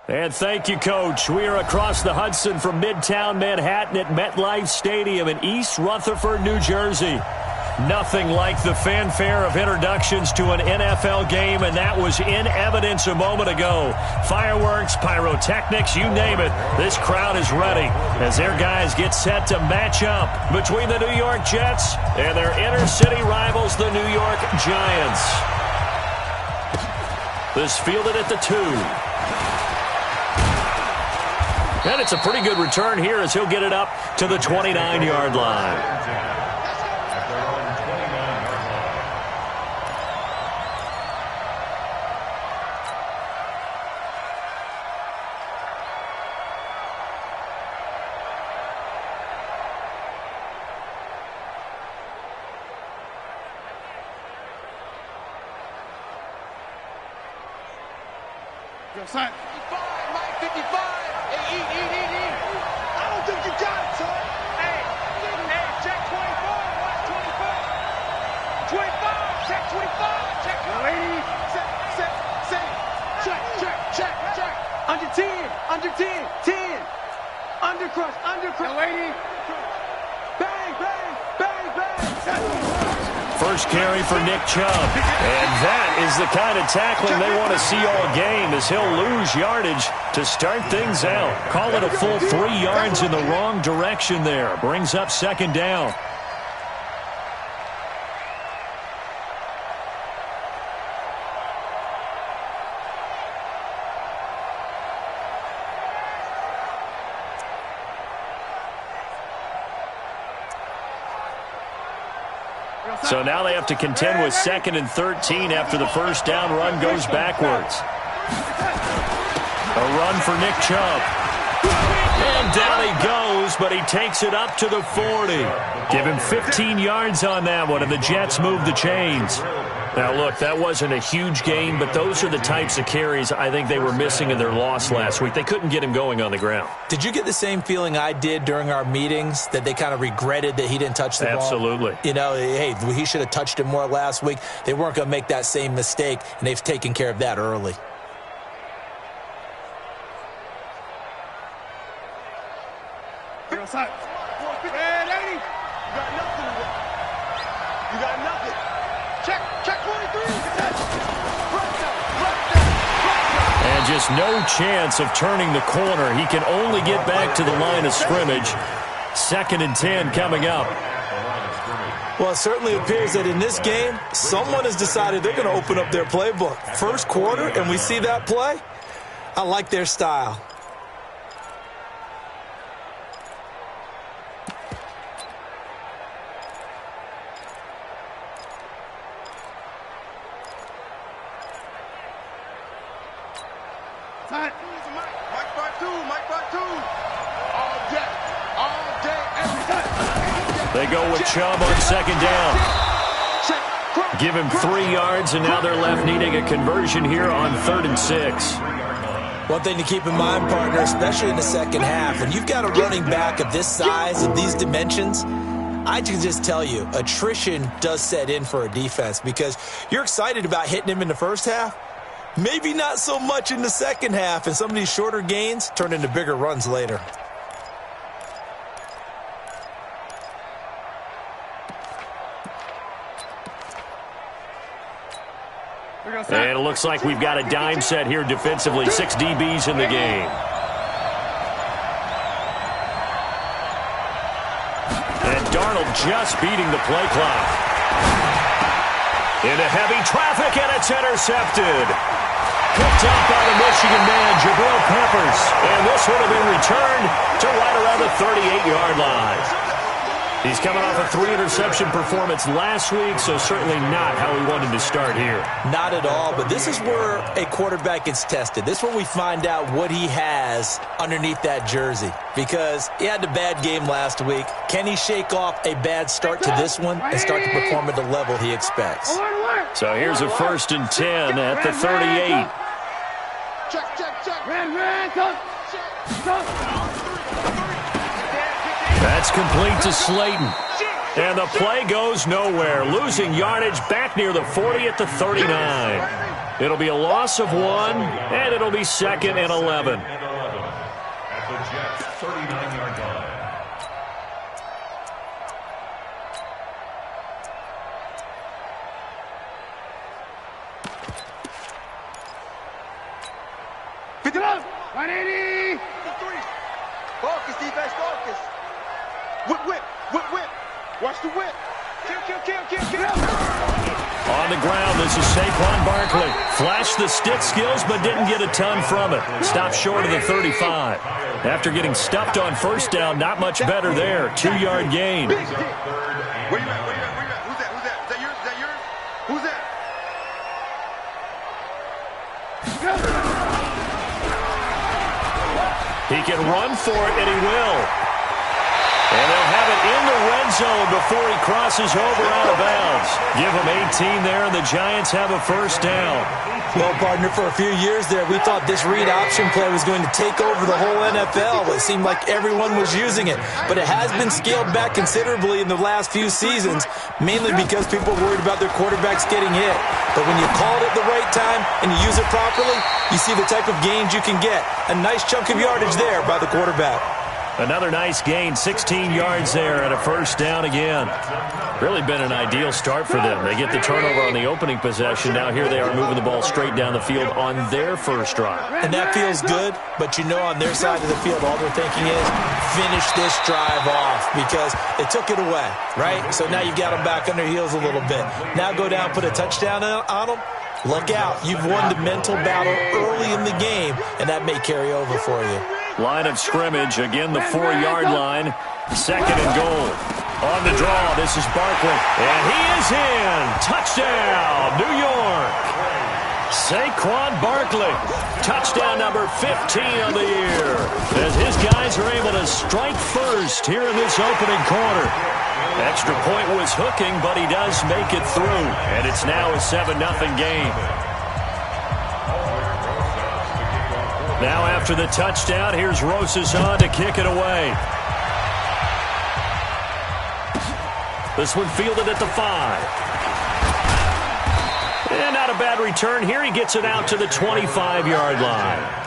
And thank you, Coach. We are across the Hudson from Midtown Manhattan at MetLife Stadium in East Rutherford, New Jersey. Nothing like the fanfare of introductions to an NFL game, and that was in evidence a moment ago. Fireworks, pyrotechnics, you name it. This crowd is ready as their guys get set to match up between the New York Jets and their inner-city rivals, the New York Giants. This fielded at the 2. And it's a pretty good return here as he'll get it up to the 29-yard line. Son. 55, Mike, 55. Hey, eat. I don't think you got it, son. Hey, check 24. Watch 24. 25, check 25. Check 20. Check. Under 10. 10. Under crush. No, 80. Bang. First carry for Nick Chubb. And that is the kind of tackling they want to see all game as he'll lose yardage to start things out. Call it a full 3 yards in the wrong direction there. Brings up second down. So now they have to contend with 2nd and 13 after the first down run goes backwards. A run for Nick Chubb. And down he goes, but he takes it up to the 40. Give him 15 yards on that one, and the Jets move the chains. Now, look, that wasn't a huge gain, but those are the types of carries I think they were missing in their loss last week. They couldn't get him going on the ground. Did you get the same feeling I did during our meetings, that they kind of regretted that he didn't touch the ball? Absolutely. You know, hey, he should have touched it more last week. They weren't going to make that same mistake, and they've taken care of that early. You got nothing. Check 23. And just no chance of turning the corner. He can only get back to the line of scrimmage. 2nd and 10 coming up. Well, it certainly appears that in this game, someone has decided they're going to open up their playbook. First quarter, and we see that play. I like their style. They go with Chubb on 2nd down. Give him 3 yards, and now they're left needing a conversion here on 3rd and 6. One thing to keep in mind, partner, especially in the second half, when you've got a running back of this size, of these dimensions, I can just tell you, attrition does set in for a defense because you're excited about hitting him in the first half. Maybe not so much in the second half, and some of these shorter gains turn into bigger runs later. And it looks like we've got a dime set here defensively. 6 DBs in the game. And Darnold just beating the play clock. Into heavy traffic, and it's intercepted. Picked up by the Michigan man, Jabril Peppers. And this would have been returned to right around the 38-yard line. He's coming off a 3-interception performance last week, so certainly not how he wanted to start here. Not at all, but this is where a quarterback gets tested. This is where we find out what he has underneath that jersey, because he had a bad game last week. Can he shake off a bad start to this one and start to perform at the level he expects? So here's a 1st and 10 at the 38. That's complete to Slayton. And the play goes nowhere. Losing yardage back near the 40 at the 39. It'll be a loss of 1, and it'll be 2nd and 11. At the Jets' 39-yard line. Focus, defense, focus. Whip. Watch the whip. Kill. On the ground, this is Saquon Barkley. Flashed the stick skills, but didn't get a ton from it. Stopped short of the 35. After getting stuffed on first down, not much better there. 2-yard gain. Where you at? Who's that? Is that yours? Who's that? He can run for it, and he will. And they'll have it in the red zone before he crosses over out of bounds. Give him 18 there, and the Giants have a first down. Well, partner, for a few years there, we thought this read option play was going to take over the whole NFL. It seemed like everyone was using it. But it has been scaled back considerably in the last few seasons, mainly because people are worried about their quarterbacks getting hit. But when you call it at the right time and you use it properly, you see the type of gains you can get. A nice chunk of yardage there by the quarterback. Another nice gain, 16 yards there, and a first down again. Really been an ideal start for them. They get the turnover on the opening possession. Now here they are moving the ball straight down the field on their first drive. And that feels good, but you know on their side of the field, all they're thinking is finish this drive off because they took it away, right? So now you've got them back on their heels a little bit. Now go down, put a touchdown on them. Look out. You've won the mental battle early in the game, and that may carry over for you. Line of scrimmage, again the 4-yard line. 2nd and goal. On the draw, this is Barkley. And he is in. Touchdown, New York. Saquon Barkley. Touchdown number 15 on the year. As his guys are able to strike first here in this opening quarter. Extra point was hooking, but he does make it through. And it's now a 7-0 game. Now after the touchdown, here's Rosas on to kick it away. This one fielded at the 5. And not a bad return here. He gets it out to the 25-yard line.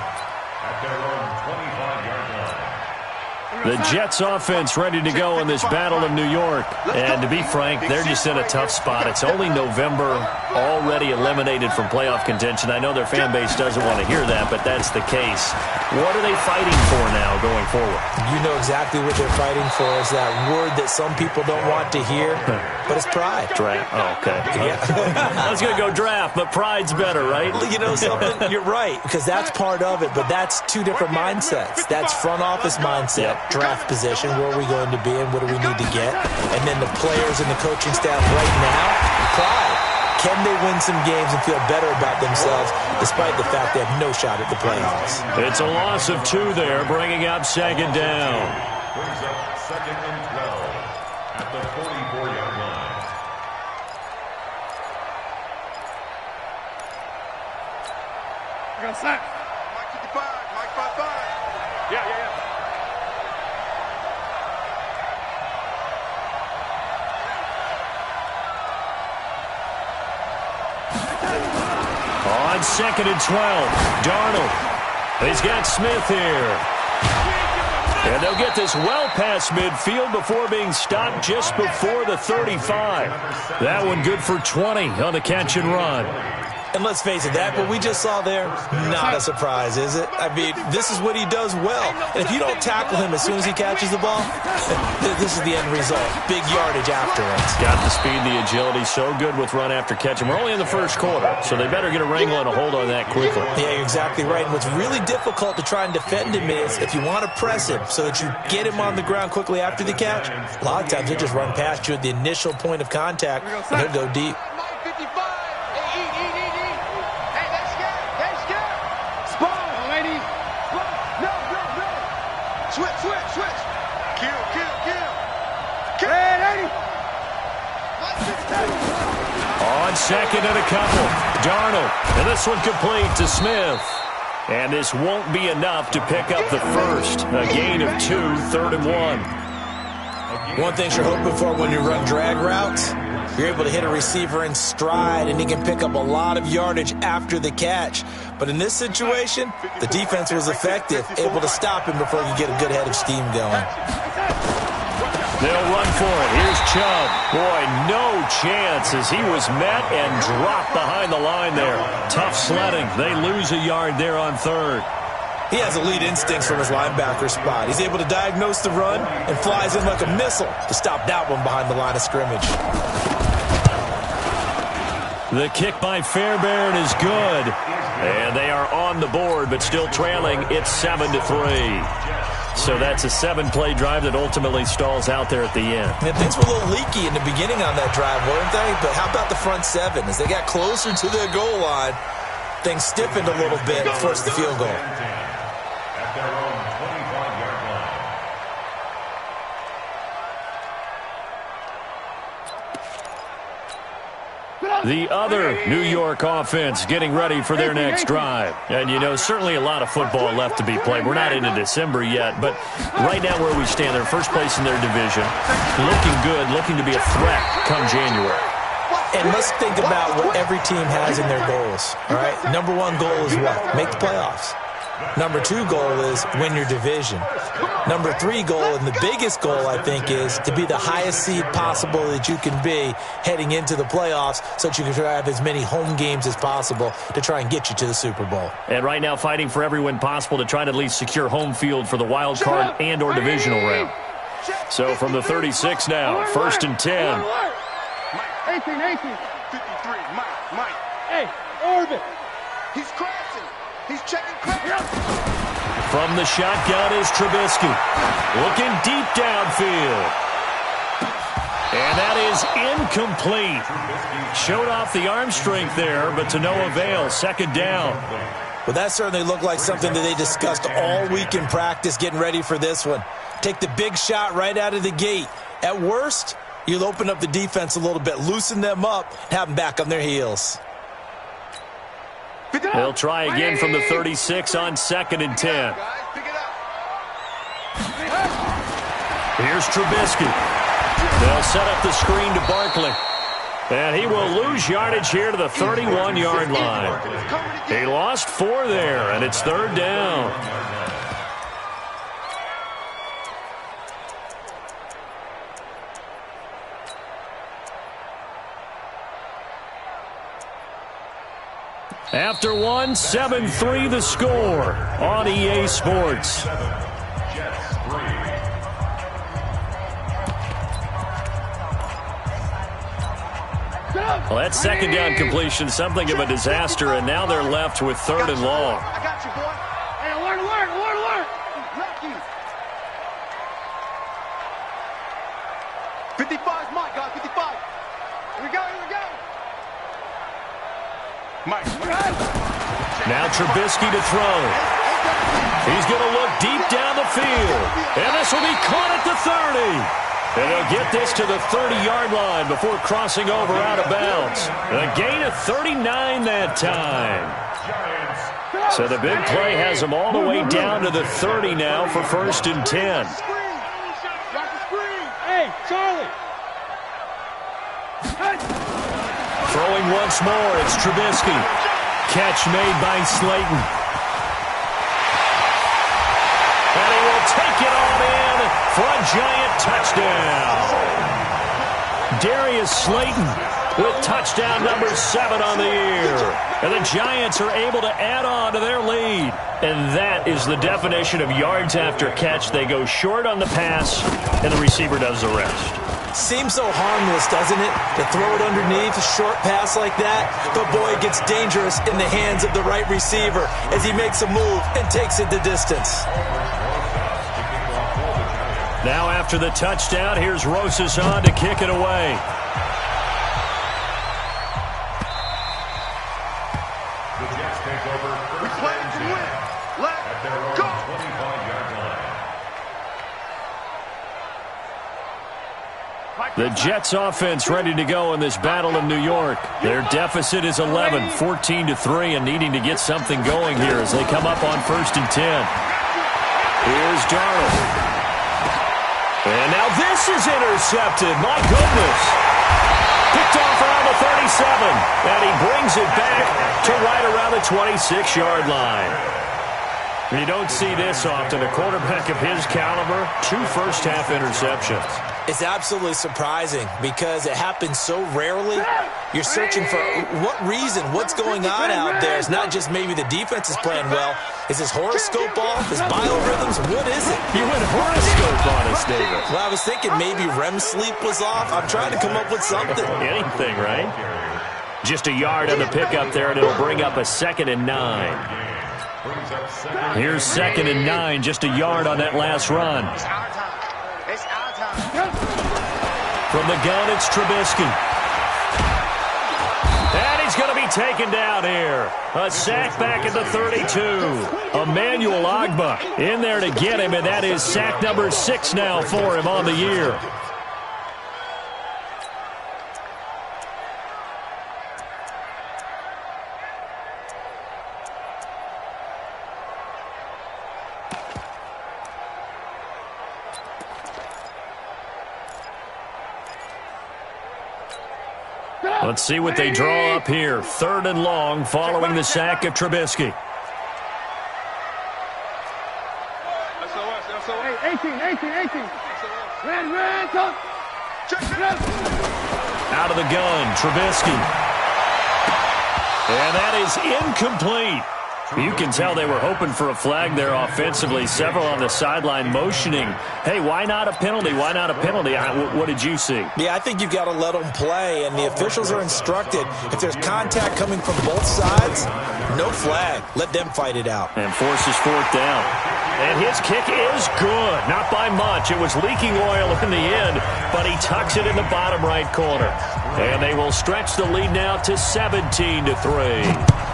The Jets offense ready to go in this Battle of New York. And to be frank, they're just in a tough spot. It's only November, already eliminated from playoff contention. I know their fan base doesn't want to hear that, but that's the case. What are they fighting for now going forward? You know exactly what they're fighting for. Is that word that some people don't want to hear, but it's pride. Draft. Oh, okay. Yeah. I was going to go draft, but pride's better, right? You know something? You're right, because that's part of it, but that's two different mindsets. That's front office mindset, draft position, where are we going to be and what do we need to get? And then the players and the coaching staff right now, pride. Can they win some games and feel better about themselves despite the fact they have no shot at the playoffs? It's a loss of 2 there, bringing up 2nd down. Brings up 2nd and 12 at the 44-yard line. I got a sack. Mike 55. Mike 55. Yeah. On 2nd and 12, Darnold. He's got Smith here. And they'll get this well past midfield before being stopped just before the 35. That one good for 20 on the catch and run. And let's face it, that what we just saw there, not a surprise, is it? I mean, this is what he does well. And if you don't tackle him as soon as he catches the ball, this is the end result. Big yardage afterwards. Got the speed, the agility, so good with run after catch. And we're only in the first quarter, so they better get a wrangle and a hold on that quickly. Yeah, you're exactly right. And what's really difficult to try and defend him is if you want to press him so that you get him on the ground quickly after the catch, a lot of times he'll just run past you at the initial point of contact, and he'll go deep. Switch. Kill. Red 80. On 2nd and a couple, Darnold. And this one complete to Smith. And this won't be enough to pick up the first. A gain of 2, 3rd and 1. One thing you're hoping for when you run drag routes, You're able to hit a receiver in stride, and he can pick up a lot of yardage after the catch. But in this situation, the defense was effective, able to stop him before he could get a good head of steam going. They'll run for it. Here's Chubb. Boy, no chance as he was met and dropped behind the line there. Tough sledding. They lose a yard there on third. He has elite instincts from his linebacker spot. He's able to diagnose the run and flies in like a missile to stop that one behind the line of scrimmage. The kick by Fairbairn is good. And they are on the board, but still trailing. It's 7-3. So that's a 7-play drive that ultimately stalls out there at the end. And things were a little leaky in the beginning on that drive, weren't they? But how about the front seven? As they got closer to their goal line, things stiffened a little bit and forced the field goal. At their own 25-yard line. The other New York offense getting ready for their next drive. And, you know, certainly a lot of football left to be played. We're not into December yet, but right now where we stand, they're first place in their division. Looking good, looking to be a threat come January. And let's think about what every team has in their goals, all right? Number one goal is what? Make the playoffs. Number two goal is win your division. Number three goal, and the biggest goal, I think, is to be the highest seed possible that you can be heading into the playoffs so that you can try to have as many home games as possible to try and get you to the Super Bowl. And right now fighting for every win possible to try to at least secure home field for the wild card and or divisional round. So from the 36 now, 1st and 10. 18, 53, Mike. Hey, Orbit. He's crashing. He's checking crack. From the shotgun is Trubisky. Looking deep downfield. And that is incomplete. Showed off the arm strength there, but to no avail. 2nd down. Well, that certainly looked like something that they discussed all week in practice getting ready for this one. Take the big shot right out of the gate. At worst, you'll open up the defense a little bit, loosen them up, and have them back on their heels. They'll try again from the 36 on 2nd and 10. Here's Trubisky. They'll set up the screen to Barkley. And he will lose yardage here to the 31-yard line. He lost 4 there, and it's 3rd down. After 1, 7-3 the score on EA Sports. Well, that 2nd down completion, something of a disaster, and now they're left with 3rd and long. I got you, boy. Hey, alert. Lucky. 55's Mike, guys, 55. Here we go. Mike. Now Trubisky to throw. He's going to look deep down the field. And this will be caught at the 30. And they'll get this to the 30-yard line before crossing over out of bounds. A gain of 39 that time. So the big play has them all the way down to the 30 now for 1st and 10. Hey, Charlie. Throwing once more, it's Trubisky. Catch made by Slayton. And he will take it on in for a giant touchdown. Darius Slayton with touchdown number 7 on the year. And the Giants are able to add on to their lead. And that is the definition of yards after catch. They go short on the pass, and the receiver does the rest. Seems so harmless, doesn't it, to throw it underneath a short pass like that? But, boy, it gets dangerous in the hands of the right receiver as he makes a move and takes it the distance. Now after the touchdown, here's Rosas on to kick it away. The Jets take over. We play to win. Let's go. 25-yard line. The Jets offense ready to go in this battle in New York. Their deficit is 11, 14-3, and needing to get something going here as they come up on 1st and 10. Here's Darnold. And now this is intercepted. My goodness. Picked off around the 37. And he brings it back to right around the 26-yard line. You don't see this often. A quarterback of his caliber, 2 first-half interceptions. It's absolutely surprising because it happens so rarely. You're searching for what reason, what's going on out there. It's not just maybe the defense is playing well. Is his horoscope off? His biorhythms? What is it? You went horoscope on us, David. Well, I was thinking maybe REM sleep was off. I'm trying to come up with something. Anything, right? Just a yard on the pickup there, and it'll bring up a 2nd and 9. Here's 2nd and 9, just a yard on that last run. From the gun, it's Trubisky. And he's going to be taken down here. A sack back at the 32. Emmanuel Ogbah in there to get him, and that is sack number 6 now for him on the year. Let's see what they draw up here. 3rd and long following the sack of Trubisky. 18. Red, talk. Out of the gun, Trubisky. And that is incomplete. You can tell they were hoping for a flag there offensively. Several on the sideline motioning. Hey, why not a penalty? Why not a penalty? What did you see? Yeah, I think you've got to let them play, and the officials are instructed. If there's contact coming from both sides, no flag. Let them fight it out. And forces 4th down. And his kick is good. Not by much. It was leaking oil in the end, but he tucks it in the bottom right corner. And they will stretch the lead now to 17-3.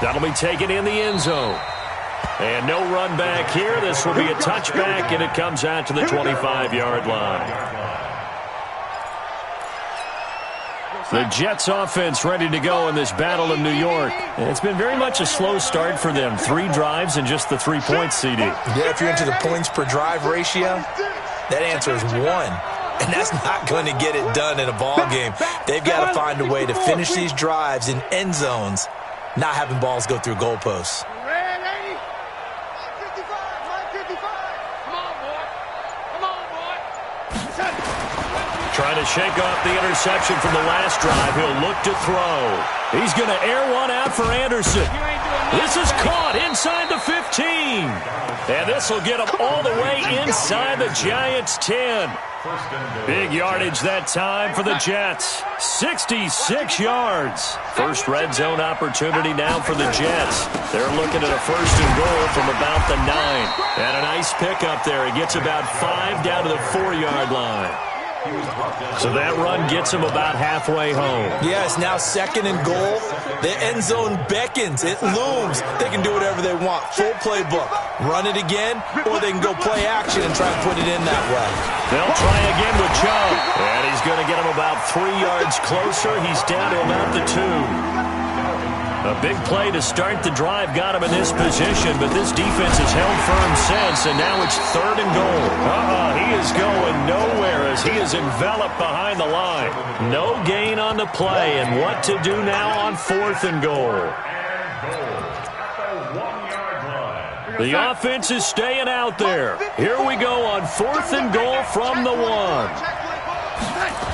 That'll be taken in the end zone. And no run back here. This will be a touchback, and it comes out to the 25-yard line. The Jets offense ready to go in this battle in New York. It's been very much a slow start for them. 3 drives and just the 3 points, CD. Yeah, if you're into the points per drive ratio, that answer is 1. And that's not going to get it done in a ball game. They've got to find a way to finish these drives in end zones, not having balls go through goalposts. Red 80. 55. Come on, boy. Trying to shake off the interception from the last drive. He'll look to throw. He's going to air one out for Anderson. This is caught inside the 15. And this will get him all the way inside the Giants' 10. Big yardage that time for the Jets. 66 yards. First red zone opportunity now for the Jets. They're looking at a 1st and goal from about the 9. And a nice pickup there. He gets about 5 down to the 4-yard line. So that run gets him about halfway home. Yes, now 2nd and goal. The end zone beckons. It looms. They can do whatever they want. Full playbook. Run it again, or they can go play action and try and put it in that way. They'll try again with Chubb. And he's going to get him about 3 yards closer. He's down to about the 2. A big play to start the drive got him in this position, but this defense has held firm since, and now it's 3rd and goal. He is going nowhere as he is enveloped behind the line. No gain on the play, and what to do now on 4th and goal. The offense is staying out there. Here we go on 4th and goal from the 1.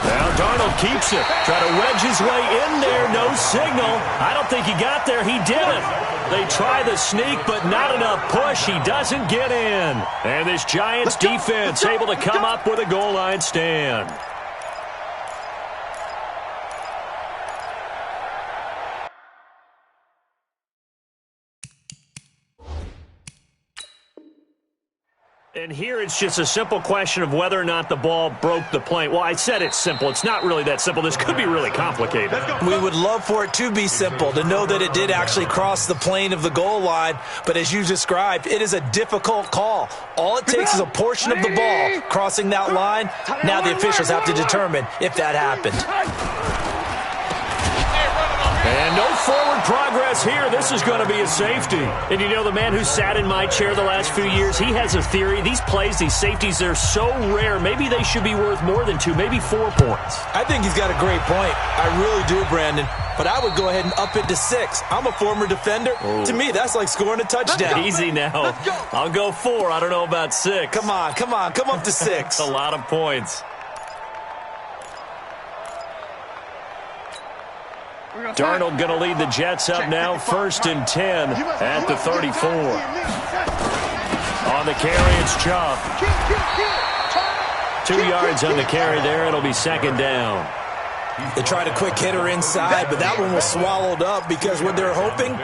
Now Darnold keeps it. Try to wedge his way in there. No signal. I don't think he got there. He didn't. They try the sneak, but not enough push. He doesn't get in. And this Giants defense able to come up with a goal line stand. And here it's just a simple question of whether or not the ball broke the plane. Well, I said it's simple. It's not really that simple. This could be really complicated. We would love for it to be simple, to know that it did actually cross the plane of the goal line. But as you described, it is a difficult call. All it takes is a portion of the ball crossing that line. Now the officials have to determine if that happened. And no forward progress here. This is going to be a safety. And you know, the man who sat in my chair the last few years, he has a theory. These plays, these safeties, they're so rare. Maybe they should be worth more than 2, maybe 4 points. I think he's got a great point. I really do, Brandon. But I would go ahead and up it to 6. I'm a former defender. To me, that's like scoring a touchdown. Easy now. I'll go 4. I don't know about 6. Come on. Come up to 6. A lot of points. Darnold going to lead the Jets up now, 1st and 10 at the 34. On the carry, it's Chubb. 2 yards on the carry there. It'll be 2nd down. They tried a quick hitter inside, but that one was swallowed up because what they're hoping,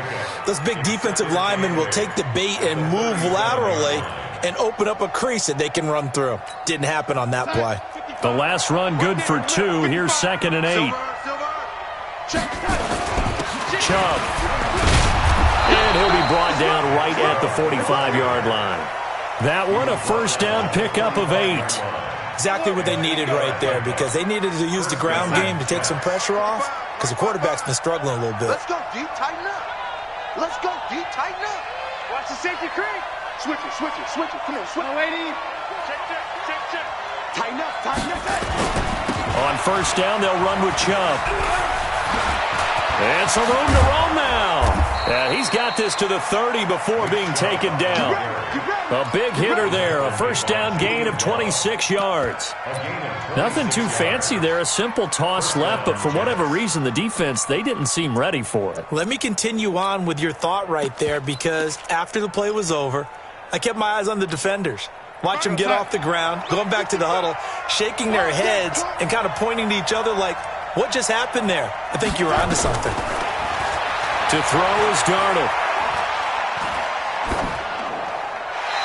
those big defensive linemen will take the bait and move laterally and open up a crease that they can run through. Didn't happen on that play. The last run good for 2. Here's 2nd and 8. Chubb. And he'll be brought down right at the 45-yard line. That one, a 1st down pickup of 8. Exactly what they needed right there, because they needed to use the ground game to take some pressure off, because the quarterback's been struggling a little bit. Let's go deep, tighten up. Let's go deep, tighten up. Watch the safety creep. Switch it. Come on, switch. No, wait. Check. Tighten up. On 1st down, they'll run with Chubb. And some room to roam now. And he's got this to the 30 before being taken down. A big hitter there. A 1st down gain of 26 yards. Nothing too fancy there. A simple toss left, but for whatever reason, the defense, they didn't seem ready for it. Let me continue on with your thought right there, because after the play was over, I kept my eyes on the defenders. Watch them get off the ground, going back to the huddle, shaking their heads and kind of pointing to each other like, what just happened there? I think you were onto something. To throw is Darnold.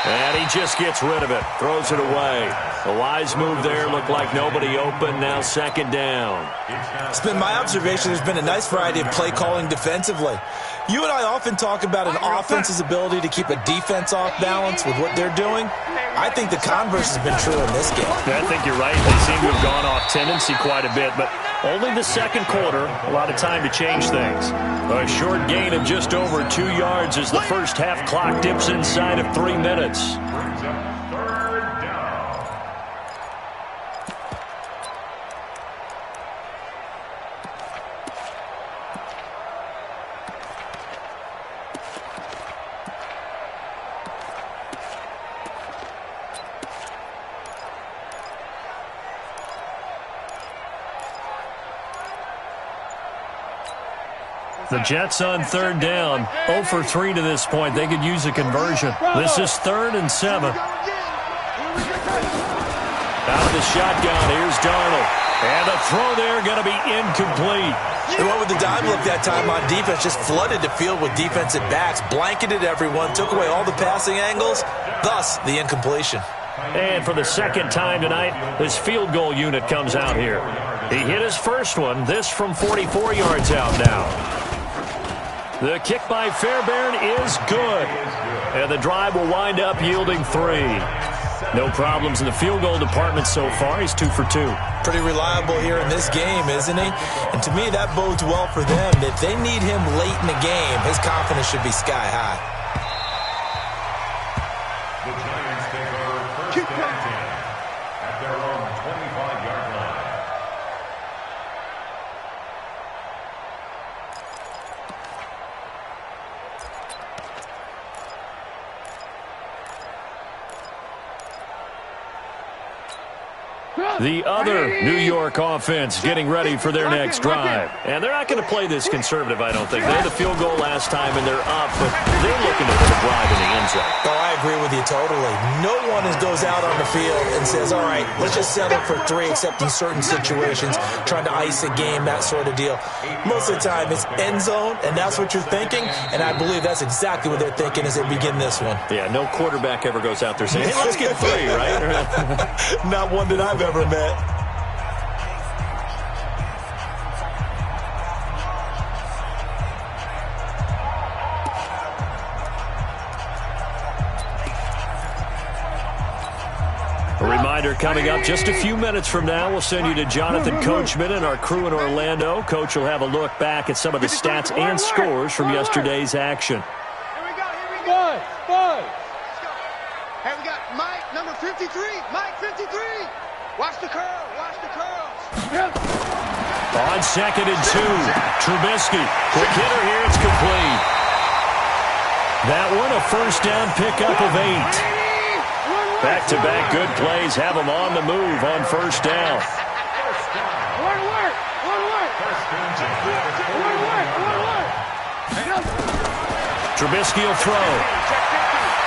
And he just gets rid of it. Throws it away. A wise move there. Looked like nobody open. Now 2nd down. It's been my observation there's been a nice variety of play calling defensively. You and I often talk about an offense's ability to keep a defense off balance with what they're doing. I think the converse has been true in this game. I think you're right. They seem to have gone off tendency quite a bit, but only the 2nd quarter. A lot of time to change things. A short gain of just over 2 yards as the first half clock dips inside of 3 minutes. The Jets on 3rd down, 0 for 3 to this point. They could use a conversion. This is 3rd and 7. Out of the shotgun, here's Darnold. And a throw there going to be incomplete. They went with the dime look that time on defense, just flooded the field with defensive backs, blanketed everyone, took away all the passing angles, thus the incompletion. And for the 2nd time tonight, his field goal unit comes out here. He hit his first one, this from 44 yards out now. The kick by Fairbairn is good. And the drive will wind up yielding 3. No problems in the field goal department so far. He's 2 for 2. Pretty reliable here in this game, isn't he? And to me, that bodes well for them. If they need him late in the game, his confidence should be sky high. The Giants take over 1st and 10 at their own 25-yard line. The other New York offense getting ready for their next drive. And they're not going to play this conservative, I don't think. They had the field goal last time, and they're up, but they're looking to put a drive in the end zone. Oh, I agree with you totally. No one goes out on the field and says, all right, let's just settle for 3, except in certain situations, trying to ice a game, that sort of deal. Most of the time, it's end zone, and that's what you're thinking, and I believe that's exactly what they're thinking as they begin this one. Yeah, no quarterback ever goes out there saying, hey, let's get 3, right? Not one that I've ever met. reminder coming up just a few minutes from now. We'll send you to Jonathan Coachman and our crew in Orlando. Coach will have a look back at some of the stats and scores from yesterday's action. Here we go. Five. Hey, we got Mike, number 53. Mike, 53. Watch the curl. On 2nd and 2, Trubisky. Quick hitter here. It's complete. That one a first down pickup of 8. Back-to-back good plays have them on the move on first down. Trubisky will throw.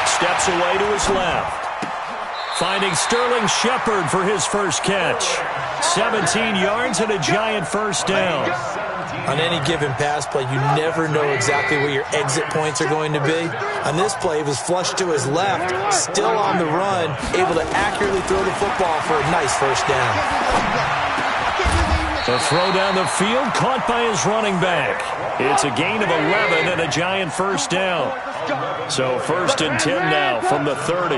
Steps away to his left. Finding Sterling Shepard for his first catch. 17 yards and a giant first down. On any given pass play, you never know exactly where your exit points are going to be. On this play, it was flushed to his left, still on the run, able to accurately throw the football for a nice first down. The throw down the field, caught by his running back. It's a gain of 11 and a giant first down. So 1st and 10 now from the 30.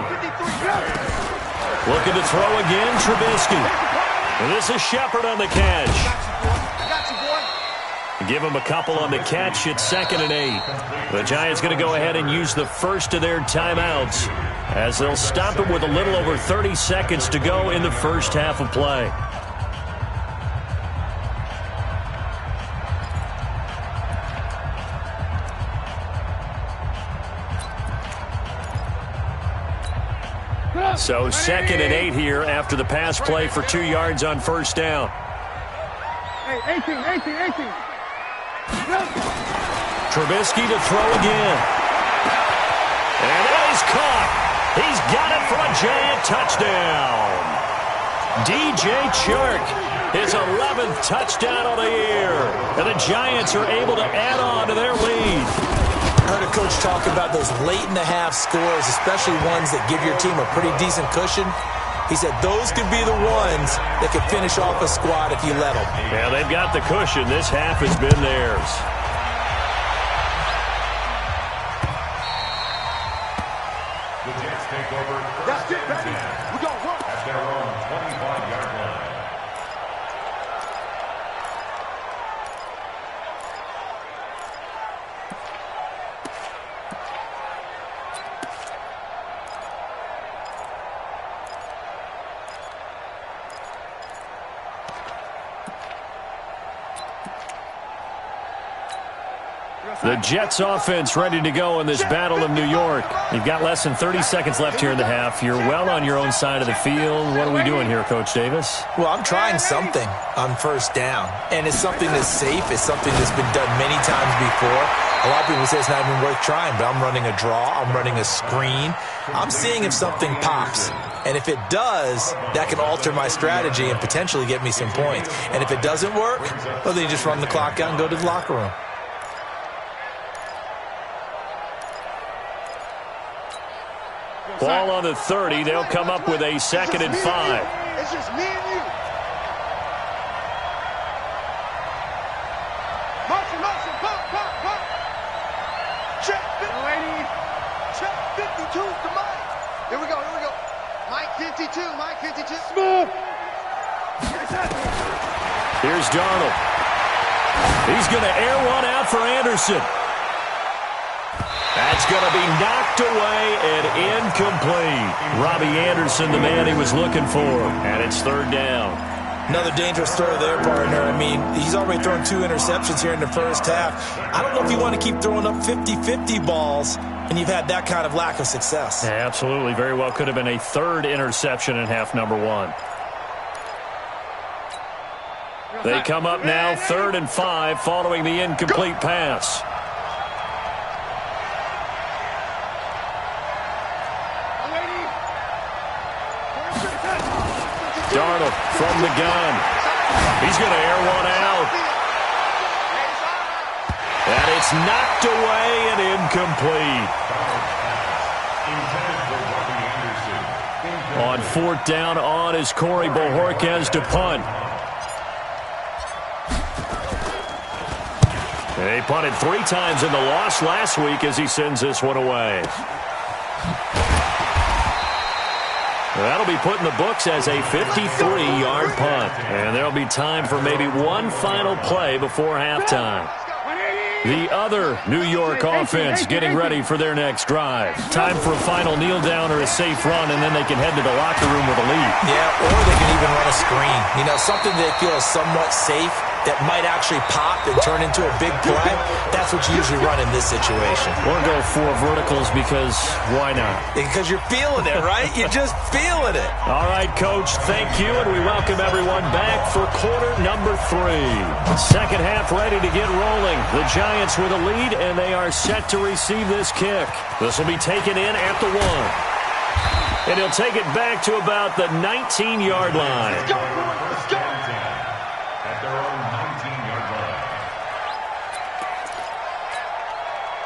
Looking to throw again, Trubisky. And this is Shepard on the catch. Give him a couple on the catch. It's 2nd and 8. The Giants going to go ahead and use the first of their timeouts as they'll stop it with a little over 30 seconds to go in the first half of play. So 2nd and 8 here after the pass play for 2 yards on first down. Hey, 18. Trubisky to throw again. And that is caught. He's got it for a giant touchdown. DJ Chark, his 11th touchdown of the year. And the Giants are able to add on to their lead. I heard a coach talk about those late-in-the-half scores, especially ones that give your team a pretty decent cushion. He said those could be the ones that could finish off a squad if you let them. Yeah, they've got the cushion. This half has been theirs. The Jets take over. That's it, baby. We got work. At their own 25-yard line. The Jets offense ready to go in this battle of New York. You've got less than 30 seconds left here in the half. You're well on your own side of the field. What are we doing here, Coach Davis? Well, I'm trying something on first down, and it's something that's safe. It's something that's been done many times before. A lot of people say it's not even worth trying, but I'm running a draw. I'm running a screen. I'm seeing if something pops. And if it does, that can alter my strategy and potentially get me some points. And if it doesn't work, well, then you just run the clock out and go to the locker room. Ball on the 30. They'll come up with a 2nd and 5. It's just me and you. Motion, pop. Check 52 to Mike. Here we go. Mike 52. Smooth. Here's Darnold. He's going to air one out for Anderson. That's going to be knocked away and incomplete. Robbie Anderson, the man he was looking for. And it's 3rd down. Another dangerous throw there, partner. I mean, he's already thrown 2 interceptions here in the first half. I don't know if you want to keep throwing up 50-50 balls, and you've had that kind of lack of success. Yeah, absolutely. Very well could have been a 3rd interception in half number 1. They come up now 3rd and 5 following the incomplete pass. Darnold from the gun. He's going to air one out. And it's knocked away and incomplete. On 4th down on is Corey Bojorquez to punt. They punted 3 times in the loss last week as he sends this one away. That'll be put in the books as a 53-yard punt. And there'll be time for maybe one final play before halftime. The other New York offense getting ready for their next drive. Time for a final kneel down or a safe run, and then they can head to the locker room with a lead. Yeah, or they can even run a screen. You know, something they feel is somewhat safe that might actually pop and turn into a big play. That's what you usually run in this situation. Or go 4 verticals because why not? Because you're feeling it, right? You're just feeling it. All right, Coach, thank you, and we welcome everyone back for quarter number 3. Second half ready to get rolling. The Giants with a lead, and they are set to receive this kick. This will be taken in at the 1. And he'll take it back to about the 19-yard line. Let's go, boys. Let's go. At their own 19-yard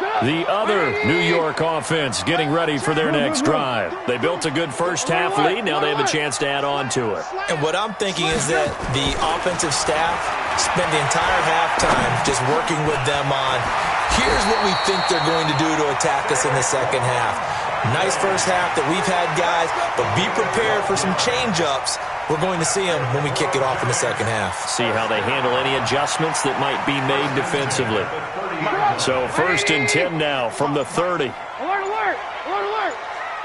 line. The other New York offense getting ready for their next drive. They built a good first-half lead. Now they have a chance to add on to it. And what I'm thinking is that the offensive staff spend the entire halftime just working with them on, here's what we think they're going to do to attack us in the second half. Nice first half that we've had, guys, but be prepared for some change-ups. We're going to see them when we kick it off in the second half. See how they handle any adjustments that might be made defensively. So 1st and 10 now from the 30. Alert, alert. Alert, alert.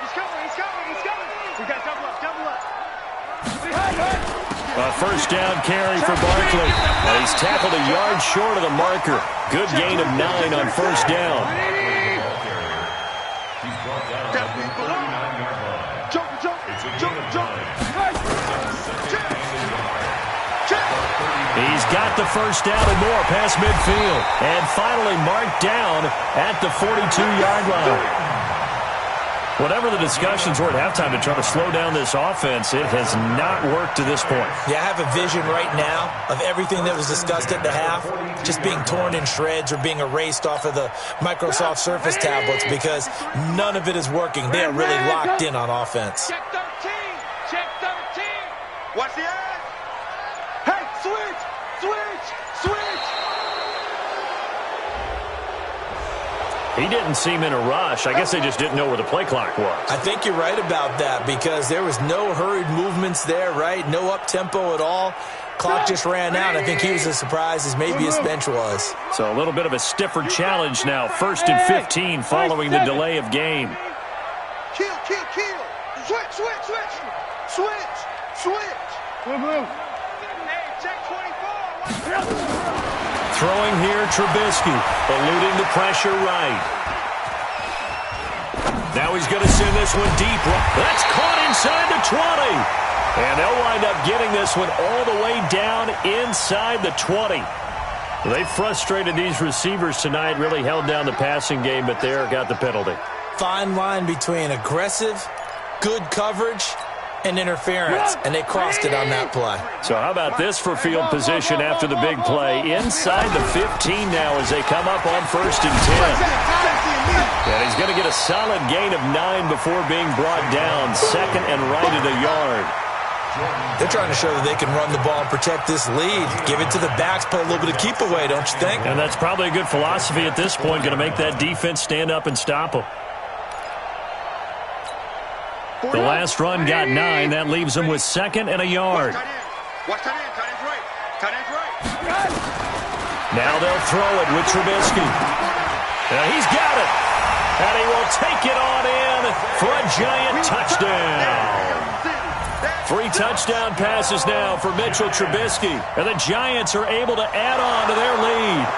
He's coming, he's coming, he's coming. We got double up, double up. A first down carry for Barkley. And he's tackled a yard short of the marker. Good gain of 9 on first down. He's brought down at the 39-yard line. Jump, jump, jump, jump. He's got the first down and more past midfield. And finally marked down at the 42-yard line. Whatever the discussions were at halftime to try to slow down this offense, it has not worked to this point. Yeah, I have a vision right now of everything that was discussed at the half just being torn in shreds or being erased off of the Microsoft Surface tablets because none of it is working. They are really locked in on offense. Check 13. Check 13. Watch the eye. Hey, switch, switch, switch. He didn't seem in a rush. I guess they just didn't know where the play clock was. I think you're right about that because there was no hurried movements there, right? No up-tempo at all. Clock just ran out. I think he was as surprised as maybe his bench was. So a little bit of a stiffer challenge now. 1st and 15 following the delay of game. Kill, kill, kill. Switch, switch, switch. Switch, switch. Hey, check 24. Throwing here, Trubisky, eluding the pressure right. Now he's going to send this one deep. That's caught inside the 20. And they'll wind up getting this one all the way down inside the 20. They frustrated these receivers tonight, really held down the passing game, but there got the penalty. Fine line between aggressive, good coverage, and interference, and they crossed it on that play. So how about this for field position after the big play? Inside the 15 now as they come up on 1st and 10. And he's going to get a solid gain of 9 before being brought down. 2nd and right at a yard. They're trying to show that they can run the ball and protect this lead. Give it to the backs, play a little bit of keep away, don't you think? And that's probably a good philosophy at this point, going to make that defense stand up and stop them. The last run got 9. That leaves them with 2nd and a yard. Watch tight end. Tight end's right. Tight end's right. Now they'll throw it with Trubisky. He's got it. And he will take it on in for a giant touchdown. 3 touchdown passes now for Mitchell Trubisky. And the Giants are able to add on to their lead.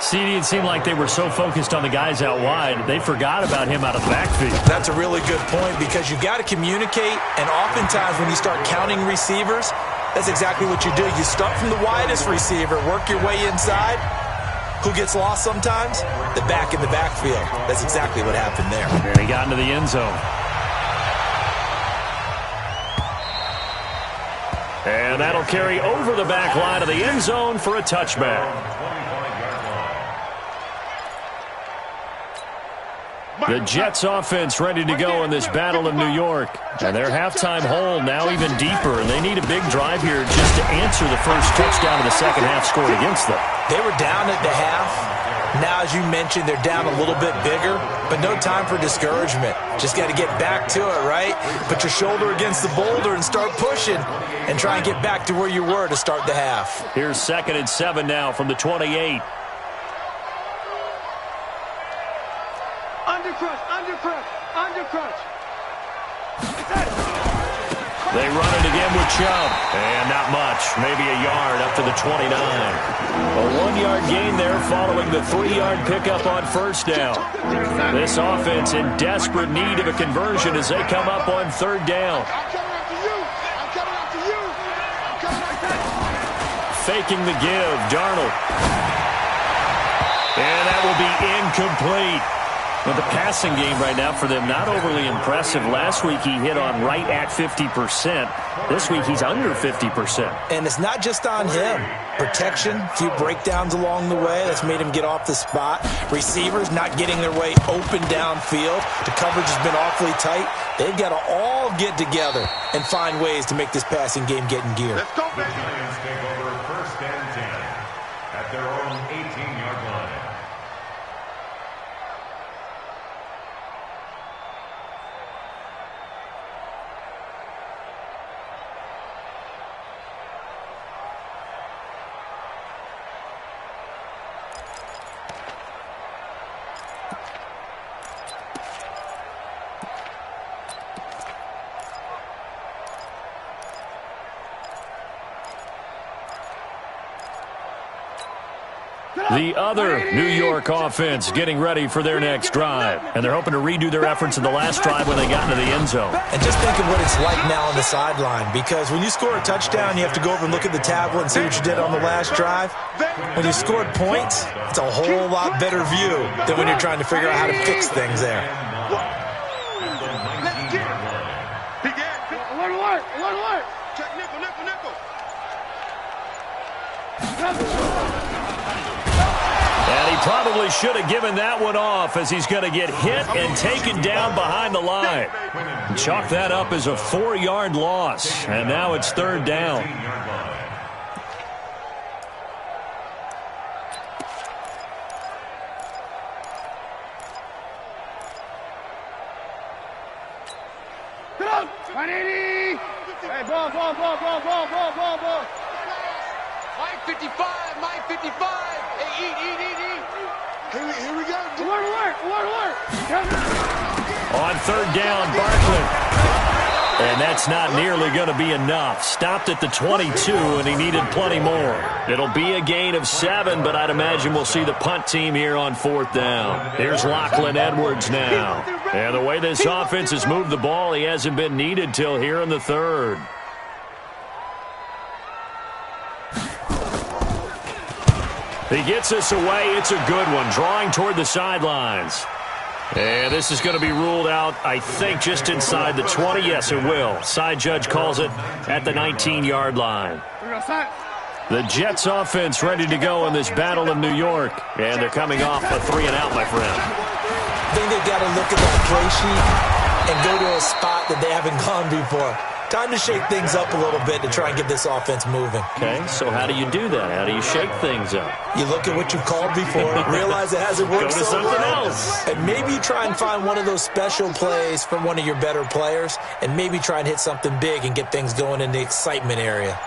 CD, it seemed like they were so focused on the guys out wide, they forgot about him out of the backfield. That's a really good point because you've got to communicate, and oftentimes when you start counting receivers, that's exactly what you do. You start from the widest receiver, work your way inside. Who gets lost sometimes? The back in the backfield. That's exactly what happened there. And he got into the end zone. And that'll carry over the back line of the end zone for a touchback. The Jets offense ready to go in this battle in New York. And their halftime hole now even deeper. And they need a big drive here just to answer the first touchdown of the second half scored against them. They were down at the half. Now, as you mentioned, they're down a little bit bigger, but no time for discouragement. Just got to get back to it, right? Put your shoulder against the boulder and start pushing and try and get back to where you were to start the half. Here's 2nd and 7 now from the 28. Undercrush. They run it again with Chubb. And not much. Maybe a yard up to the 29. A 1-yard gain there following the 3-yard pickup on first down. This offense in desperate need of a conversion as they come up on 3rd down. Faking the give, Darnold. And that will be incomplete. Well, the passing game right now for them, not overly impressive. Last week he hit on right at 50%. This week he's under 50%. And it's not just on him. Protection, a few breakdowns along the way. That's made him get off the spot. Receivers not getting their way open downfield. The coverage has been awfully tight. They've got to all get together and find ways to make this passing game get in gear. Let's go, baby. The Giants take over 1st and 10 at their own 18-yard line. The other New York offense getting ready for their next drive. And they're hoping to redo their efforts in the last drive when they got into the end zone. And just think of what it's like now on the sideline, because when you score a touchdown, you have to go over and look at the tablet and see what you did on the last drive. When you scored points, it's a whole lot better view than when you're trying to figure out how to fix things there. Alert. Check nickel. And he probably should have given that one off as he's going to get hit and taken down behind the line. Chalk that up as a 4-yard loss. And now it's 3rd down. Get up! 180! Hey, ball. Mike 55. Hey, eat. Here we go. Alert. On 3rd down, Barkley. And that's not nearly going to be enough. Stopped at the 22, and he needed plenty more. It'll be a gain of 7, but I'd imagine we'll see the punt team here on 4th down. Here's Lachlan Edwards now. And the way this offense has moved the ball, he hasn't been needed till here in the 3rd. He gets us away. It's a good one. Drawing toward the sidelines. And this is going to be ruled out, I think, just inside the 20. Yes, it will. Side judge calls it at the 19-yard line. The Jets offense ready to go in this battle in New York. And they're coming off a 3-and-out, my friend. I think they've got to look at that play sheet and go to a spot that they haven't gone before. Time to shake things up a little bit to try and get this offense moving. Okay, so how do you do that? How do you shake things up? You look at what you've called before, realize it hasn't worked Go to so something well, else. and maybe try and find one of those special plays from one of your better players, and maybe try and hit something big and get things going in the excitement area.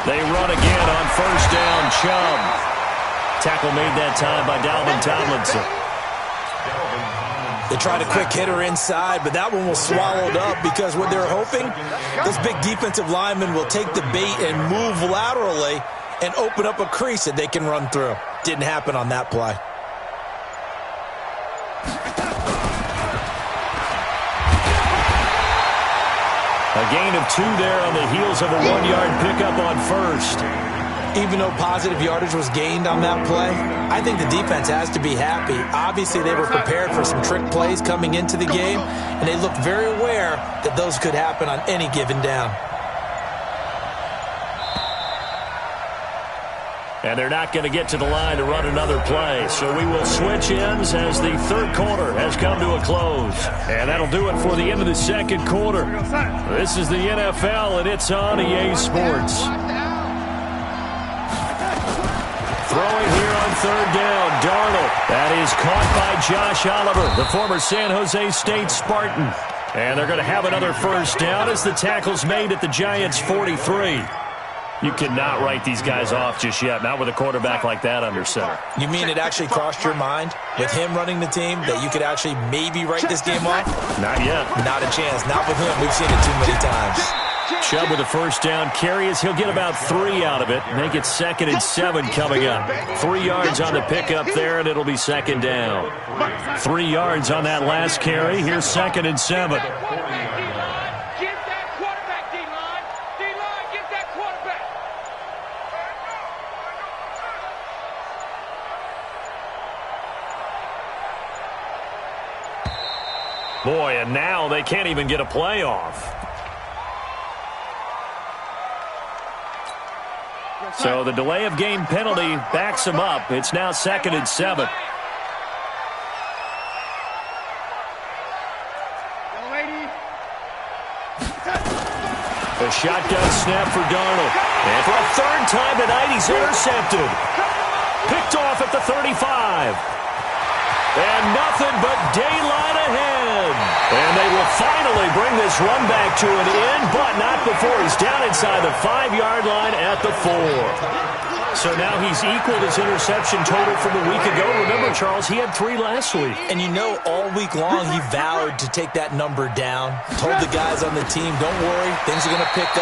They run again on 1st down, Chubb. Tackle made that time by Dalvin Tomlinson. They tried a quick hitter inside, but that one was swallowed up because what they're hoping, those big defensive linemen will take the bait and move laterally and open up a crease that they can run through. Didn't happen on that play. A gain of 2 there on the heels of a 1-yard pickup on 1st. Even though positive yardage was gained on that play, I think the defense has to be happy. Obviously, they were prepared for some trick plays coming into the game, and they looked very aware that those could happen on any given down. And they're not going to get to the line to run another play. So we will switch ends as the 3rd quarter has come to a close. And that'll do it for the end of the 2nd quarter. This is the NFL, and it's on EA Sports. Throwing here on third down, Darnold. That is caught by Josh Oliver, the former San Jose State Spartan. And they're going to have another first down as the tackle's made at the Giants' 43. You cannot write these guys off just yet, not with a quarterback like that under center. You mean it actually crossed your mind with him running the team that you could actually maybe write this game off? Not yet. Not a chance. Not with him. We've seen it too many times. Chubb with a first down carry as he'll get about 3 out of it. Make it 2nd and 7 coming up. 3 yards on the pickup there, and it'll be 2nd down. 3 yards on that last carry. Here's 2nd and 7. Boy, and now they can't even get a play off. So the delay of game penalty backs him up. It's now 2nd and 7. A shotgun snap for Darnold. And for a 3rd time tonight, he's intercepted. Picked off at the 35. And nothing but daylight ahead. And they will finally bring this run back to an end, but not before he's down inside the 5-yard line at the 4. So now he's equaled his interception total from a week ago. Remember, Charles, he had 3 last week. And you know, all week long he vowed to take that number down. Told the guys on the team, don't worry, things are going to pick up.